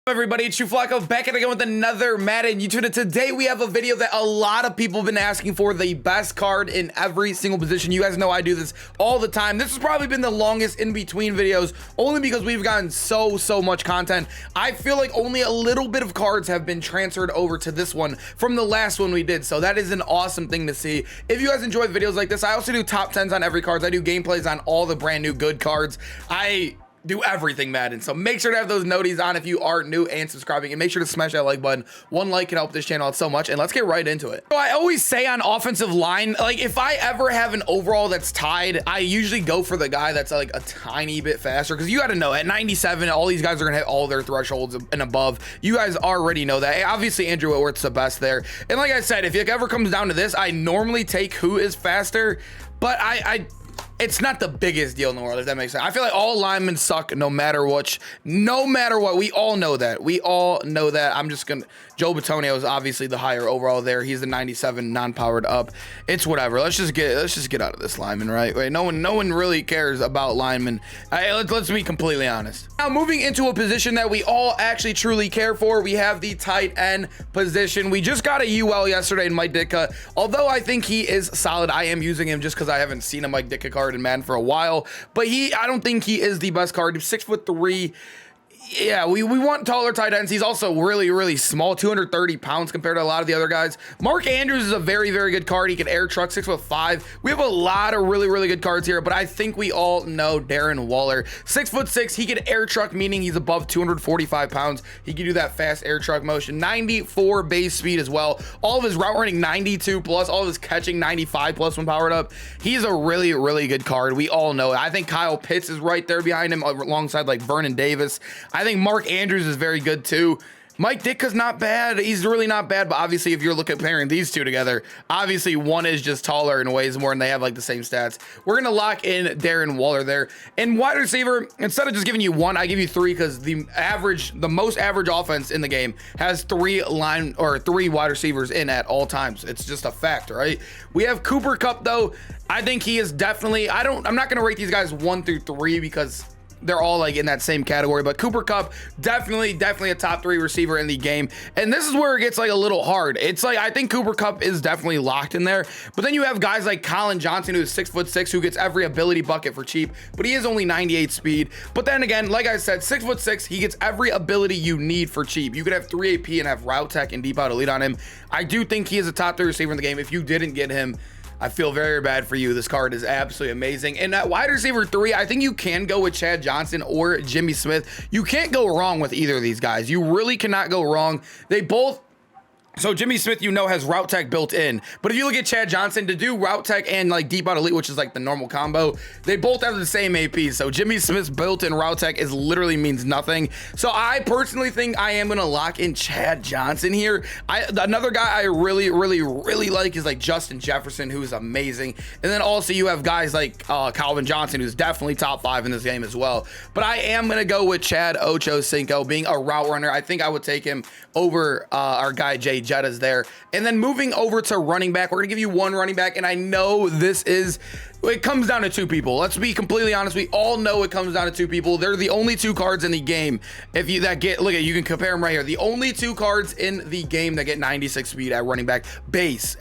Everybody, it's Flacco back again with another Madden YouTube, and today we have a video that a lot of people have been asking for, the best card in every single position. You guys know I do this all the time. This has probably been the longest in between videos, only because we've gotten so much content. I feel like only a little bit of cards have been transferred over to this one from the last one we did, so that is an awesome thing to see. If you guys enjoy videos like this, I also do top 10s on every card. I do gameplays on all the brand new good cards. I do everything Madden, so make sure to have those noties on if you are new and subscribing, and make sure to smash that like button. One like can help this channel out so much, and let's get right into it. So I always say on offensive line, like if I ever have an overall that's tied, I usually go for the guy that's like a tiny bit faster, because you got to know at 97 all these guys are gonna hit all their thresholds and above. You guys already know that. Obviously Andrew Whitworth's the best there, and like I said, if it ever comes down to this, I normally take who is faster, but it's not the biggest deal in the world, if that makes sense. I feel like all linemen suck no matter what. No matter what. We all know that. We all know that. I'm just going to... Joe Bitonio is obviously the higher overall there. He's the 97 non-powered up. It's whatever. Let's just get out of this lineman, right? No one really cares about linemen. Let's be completely honest. Now, moving into a position that we all actually truly care for, we have the tight end position. We just got a UL yesterday in Mike Ditka. Although I think he is solid, I am using him just because I haven't seen a Mike Ditka card in Madden for a while, but I don't think he is the best card. He's 6'3". Yeah, we want taller tight ends. He's also really small, 230 pounds compared to a lot of the other guys. Mark Andrews is a very good card. He can air truck, 6'5". We have a lot of really good cards here, but I think we all know Darren Waller, 6'6". He can air truck, meaning he's above 245 pounds. He can do that fast air truck motion, 94 base speed as well. All of his route running 92 plus, all of his catching 95 plus when powered up. He's a really good card. We all know it. I think Kyle Pitts is right there behind him alongside like Vernon Davis. I think Mark Andrews is very good too. Mike Ditka's not bad. He's really not bad, but obviously if you're comparing these two together, obviously one is just taller and weighs more and they have like the same stats. We're going to lock in Darren Waller there. And wide receiver, instead of just giving you one, I give you three, because the most average offense in the game has three wide receivers in at all times. It's just a fact, right? We have Cooper Kupp though. I think he is definitely, I'm not going to rate these guys 1 through 3 because they're all like in that same category, but Cooper Kupp definitely a top 3 receiver in the game. And this is where it gets like a little hard. It's like I think Cooper Kupp is definitely locked in there, but then you have guys like Colin Johnson, who's 6'6", who gets every ability bucket for cheap, but he is only 98 speed. But then again, like I said, 6'6", he gets every ability you need for cheap. You could have 3 AP and have route tech and deep out elite on him. I do think he is a top 3 receiver in the game. If you didn't get him, I feel very bad for you. This card is absolutely amazing. And at wide receiver 3, I think you can go with Chad Johnson or Jimmy Smith. You can't go wrong with either of these guys. You really cannot go wrong. They both... So Jimmy Smith, has route tech built in, but if you look at Chad Johnson, to do route tech and like deep out elite, which is like the normal combo, they both have the same AP. So Jimmy Smith's built-in route tech literally means nothing. So I personally think I am gonna lock in Chad Johnson here. Another guy I really like is like Justin Jefferson, who's amazing. And then also you have guys like Calvin Johnson, who's definitely top 5 in this game as well. But I am gonna go with Chad Ochocinco being a route runner. I think I would take him over our guy Jay Jetta's there. And then moving over to running back, we're gonna give you one running back, and I know it comes down to 2 people. Let's be completely honest. We all know it comes down to 2 people. They're the only 2 cards in the game. You can compare them right here. The only 2 cards in the game that get 96 speed at running back. Base.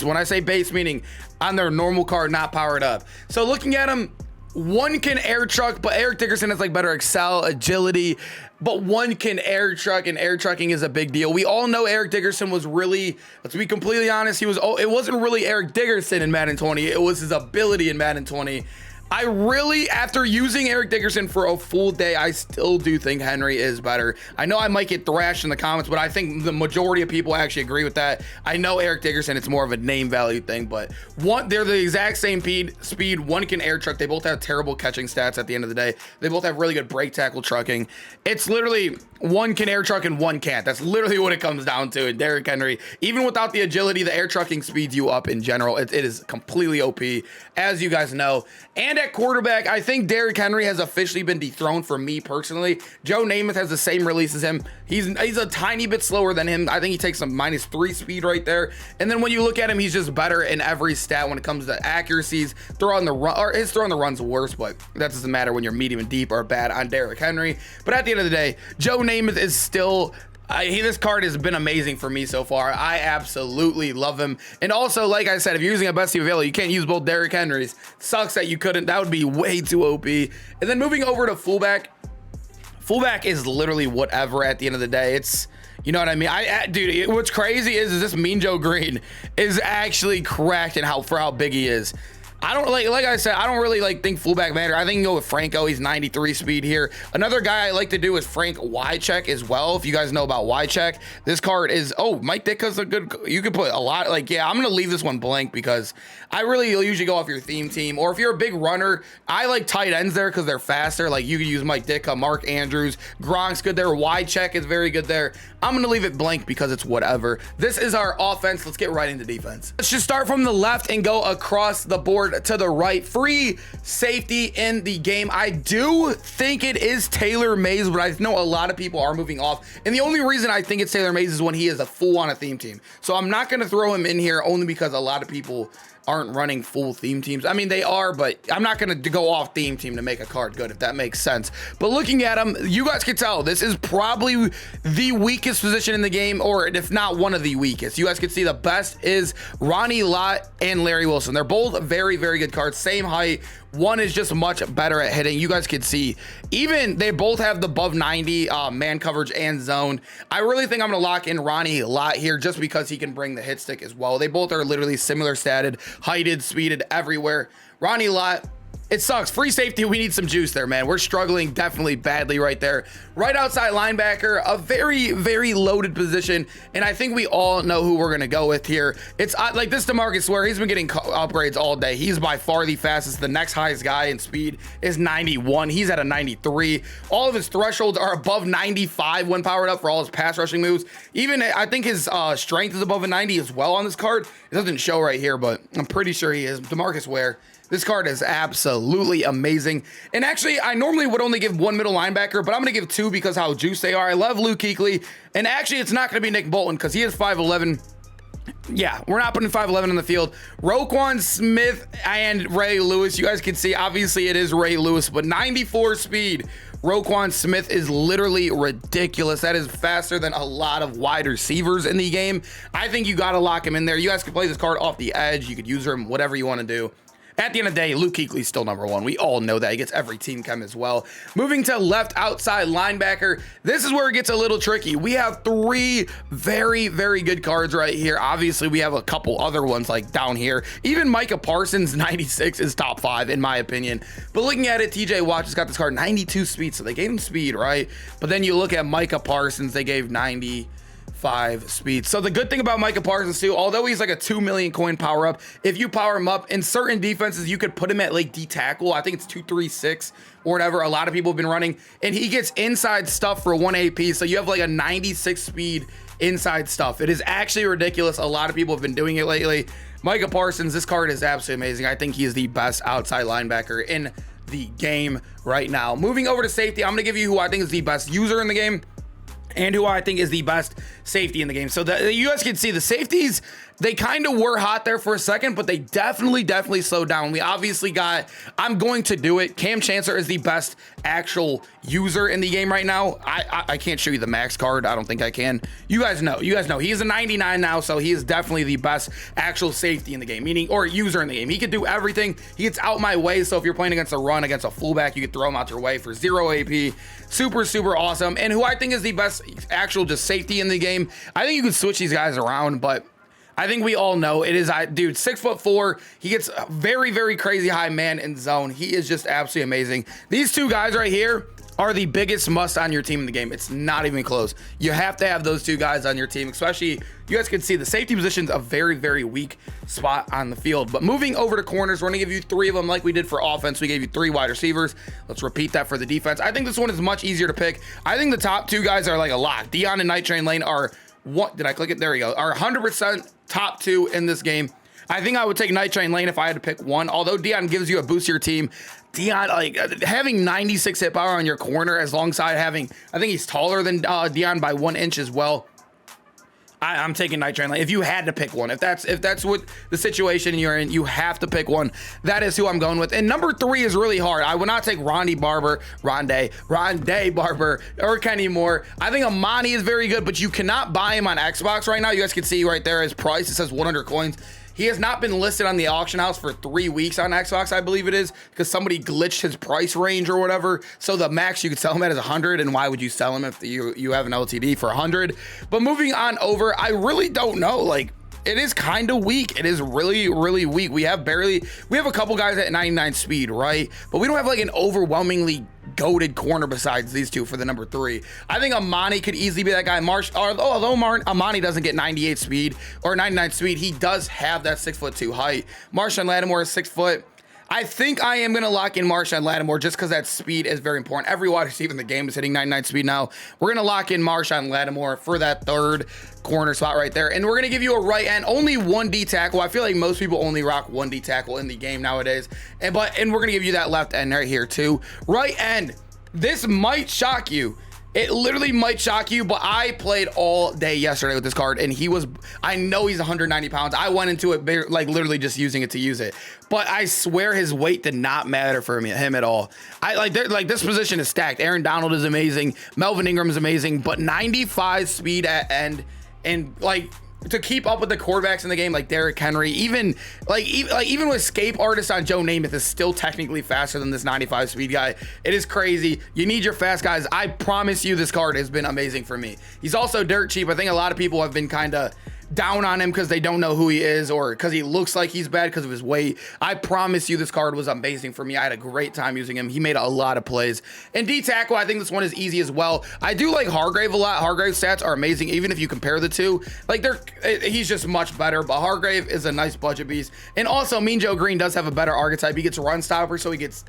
When I say base, meaning on their normal card, not powered up. So looking at them, one can air truck, but Eric Dickerson has like better excel, agility, but one can air truck, and air trucking is a big deal. We all know Eric Dickerson was really, let's be completely honest, it wasn't really Eric Dickerson in Madden 20, it was his ability in Madden 20. After using Eric Dickerson for a full day, I still do think Henry is better. I know I might get thrashed in the comments, but I think the majority of people actually agree with that. I know Eric Dickerson, it's more of a name value thing, but they're the exact same speed. One can air truck. They both have terrible catching stats at the end of the day. They both have really good break tackle trucking. It's literally one can air truck and one can't. That's literally what it comes down to. And Derrick Henry, even without the agility, the air trucking speeds you up in general. It is completely OP, as you guys know. And at quarterback, I think Derrick Henry has officially been dethroned for me personally. Joe Namath has the same release as him. He's a tiny bit slower than him. I think he takes a -3 speed right there. And then when you look at him, he's just better in every stat when it comes to accuracies. Throw on the run, or his throw on the run's worse, but that doesn't matter when you're medium and deep or bad on Derrick Henry. But at the end of the day, Joe Namath is still, this card has been amazing for me so far. I absolutely love him. And also, like I said, if you're using a best team available, you can't use both Derrick Henrys. Sucks that you couldn't. That would be way too OP. And then moving over to fullback. Fullback is literally whatever at the end of the day. It's, you know what I mean? Dude, what's crazy is this Mean Joe Green is actually cracked in for how big he is. I don't like I said, I don't really think fullback matter. I think you can go with Franco. He's 93 speed here. Another guy I like to do is Frank Wycheck as well. If you guys know about Wycheck, this card is, Mike Ditka's a good, you could put a lot, I'm going to leave this one blank because I really usually go off your theme team. Or if you're a big runner, I like tight ends there because they're faster. Like you could use Mike Ditka, Mark Andrews, Gronk's good there. Wycheck is very good there. I'm going to leave it blank because it's whatever. This is our offense. Let's get right into defense. Let's just start from the left and go across the board to the right. Free safety in the game. I do think it is Taylor Mays, but I know a lot of people are moving off. And the only reason I think it's Taylor Mays is when he is a full on a theme team. So I'm not going to throw him in here only because a lot of people aren't running full theme teams. I mean, they are, but I'm not going to go off theme team to make a card good, if that makes sense. But looking at him, you guys can tell this is probably the weakest position in the game, or if not one of the weakest. You guys can see the best is Ronnie Lott and Larry Wilson. They're both very, very good cards. Same height. One is just much better at hitting. You guys can see, even they both have the above 90 man coverage and zone. I really think I'm going to lock in Ronnie Lott here just because he can bring the hit stick as well. They both are literally similar statted, heighted, speeded everywhere. Ronnie Lott, it sucks. Free safety, we need some juice there, man. We're struggling definitely badly right there. Right outside linebacker, a very, very loaded position, and I think we all know who we're going to go with here. It's like this DeMarcus Ware, he's been getting upgrades all day. He's by far the fastest. The next highest guy in speed is 91. He's at a 93. All of his thresholds are above 95 when powered up for all his pass rushing moves. Even, I think his strength is above a 90 as well on this card. It doesn't show right here, but I'm pretty sure he is. DeMarcus Ware. This card is absolutely amazing. And actually, I normally would only give one middle linebacker, but I'm going to give two because how juiced they are. I love Luke Kuechly. And actually, it's not going to be Nick Bolton because he is 5'11". Yeah, we're not putting 5'11" on the field. Roquan Smith and Ray Lewis. You guys can see, obviously, it is Ray Lewis, but 94 speed. Roquan Smith is literally ridiculous. That is faster than a lot of wide receivers in the game. I think you got to lock him in there. You guys can play this card off the edge. You could use him, whatever you want to do. At the end of the day, Luke Kuechly's still number one. We all know that. He gets every team chem as well. Moving to left outside linebacker, this is where it gets a little tricky. We have three very, very good cards right here. Obviously, we have a couple other ones like down here. Even Micah Parsons, 96, is top 5 in my opinion. But looking at it, TJ Watt has got this card 92 speed, so they gave him speed, right? But then you look at Micah Parsons, they gave 95 speed. So the good thing about Micah Parsons too, although he's like a 2 million coin power up, if you power him up in certain defenses, you could put him at like D tackle. I think it's 236 or whatever. A lot of people have been running, and he gets inside stuff for 1 AP. So you have like a 96 speed inside stuff. It is actually ridiculous. A lot of people have been doing it lately. Micah Parsons, this card is absolutely amazing. I think he is the best outside linebacker in the game right now. Moving over to safety, I'm going to give you who I think is the best user in the game and who I think is the best safety in the game. So you guys can see the safeties, they kind of were hot there for a second, but they definitely slowed down. We obviously got, I'm going to do it. Cam Chancellor is the best actual user in the game right now. I can't show you the max card. I don't think I can. You guys know. He is a 99 now, so he is definitely the best actual safety in the game, meaning, or user in the game. He could do everything. He gets out my way, so if you're playing against a run, against a fullback, you could throw him out your way for 0 AP. Super awesome. And who I think is the best actual just safety in the game, I think you could switch these guys around, but I think we all know it is. Dude, 6'4". He gets very, very crazy high man in zone. He is just absolutely amazing. These two guys right here are the biggest must on your team in the game. It's not even close. You have to have those two guys on your team, especially you guys can see the safety position's a very, very weak spot on the field. But moving over to corners, we're gonna give you 3 of them like we did for offense. We gave you 3 wide receivers. Let's repeat that for the defense. I think this one is much easier to pick. I think the top 2 guys are like a lock. Dion and Night Train Lane are what? Did I click it? There we go. Are 100% top 2 in this game. I think I would take Night Train Lane if I had to pick one. Although Dion gives you a boost to your team, Dion, like having 96 hit power on your corner, as alongside having, I think he's taller than Dion by 1 inch as well. I'm taking Night Train Lane. If you had to pick one, if that's what the situation you're in, you have to pick one. That is who I'm going with. And number 3 is really hard. I would not take Rondé Barber or Kenny Moore. I think Amani is very good, but you cannot buy him on Xbox right now. You guys can see right there his price. It says 100 coins. He has not been listed on the auction house for 3 weeks on Xbox, I believe it is, because somebody glitched his price range or whatever. So the max you could sell him at is 100, and why would you sell him if you have an LTD for 100? But moving on over, I really don't know. Like, it is kind of weak. It is really, really weak. We have a couple guys at 99 speed, right? But we don't have like an overwhelmingly goated corner besides these two for the number 3. I think Amani could easily be that guy. Although Amani doesn't get 98 speed or 99 speed, he does have that 6'2" height. Marshawn Lattimore is 6 foot. I think I am going to lock in Marshawn Lattimore just because that speed is very important. Every wide receiver in the game is hitting 99 speed now. We're going to lock in Marshawn Lattimore for that 3rd corner spot right there. And we're going to give you a right end, only 1 D tackle. I feel like most people only rock 1 D tackle in the game nowadays. And we're going to give you that left end right here too. Right end. This might shock you. It literally might shock you, but I played all day yesterday with this card, and I know he's 190 pounds. I went into it like literally just using it to use it, but I swear his weight did not matter for him at all. This position is stacked. Aaron Donald is amazing. Melvin Ingram is amazing, but 95 speed at end, and like, to keep up with the quarterbacks in the game like Derrick Henry, even with escape artist on Joe Namath is still technically faster than this 95 speed guy. It is crazy. You need your fast guys. I promise you this card has been amazing for me. He's also dirt cheap. I think a lot of people have been kind of down on him because they don't know who he is or because he looks like he's bad because of his weight. I promise you this card was amazing for me. I had a great time using him. He made a lot of plays. And D tackle, I think this one is easy as well. I do like Hargrave a lot. Hargrave's stats are amazing, even if you compare the two. Like, he's just much better, but Hargrave is a nice budget beast. And also, Mean Joe Green does have a better archetype. He gets run stopper, so he gets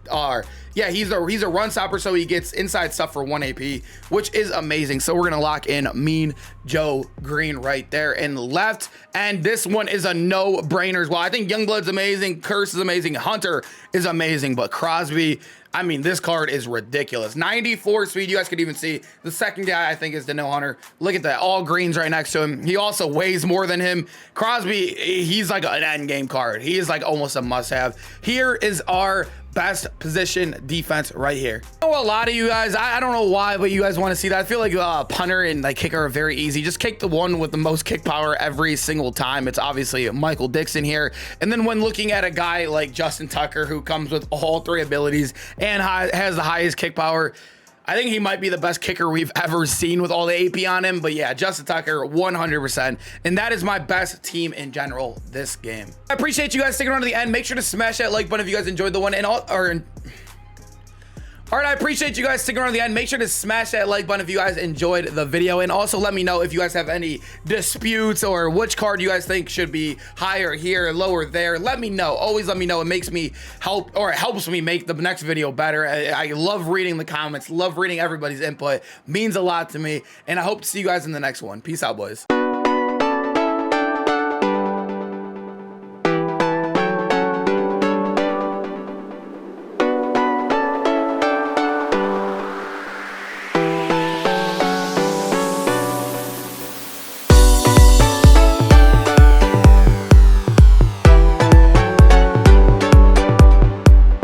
he's a run stopper, so he gets inside stuff for 1 AP, which is amazing. So we're gonna lock in Mean Joe Green right there in the left. And this one is a no-brainer as well. I think Youngblood's amazing, Curse is amazing, Hunter is amazing, but Crosby, I mean, this card is ridiculous. 94 speed, you guys could even see. The second guy, I think, is Daniil Hunter. Look at that, all greens right next to him. He also weighs more than him. Crosby, he's like an end game card. He is like almost a must-have. Here is our best position defense right here. I know a lot of you guys, I don't know why, but you guys want to see that. I feel like punter and like kicker are very easy. Just kick the one with the most kick power every single time. It's obviously Michael Dixon here. And then when looking at a guy like Justin Tucker, who comes with all 3 abilities and has the highest kick power, I think he might be the best kicker we've ever seen with all the AP on him. But yeah, Justin Tucker, 100%. And that is my best team in general this game. I appreciate you guys sticking around to the end. Make sure to smash that like button if you guys enjoyed the one. All right, I appreciate you guys sticking around to the end. Make sure to smash that like button if you guys enjoyed the video. And also let me know if you guys have any disputes or which card you guys think should be higher here, lower there. Let me know. Always let me know. It makes me help, or it helps me make the next video better. I love reading the comments, love reading everybody's input. Means a lot to me. And I hope to see you guys in the next one. Peace out, boys.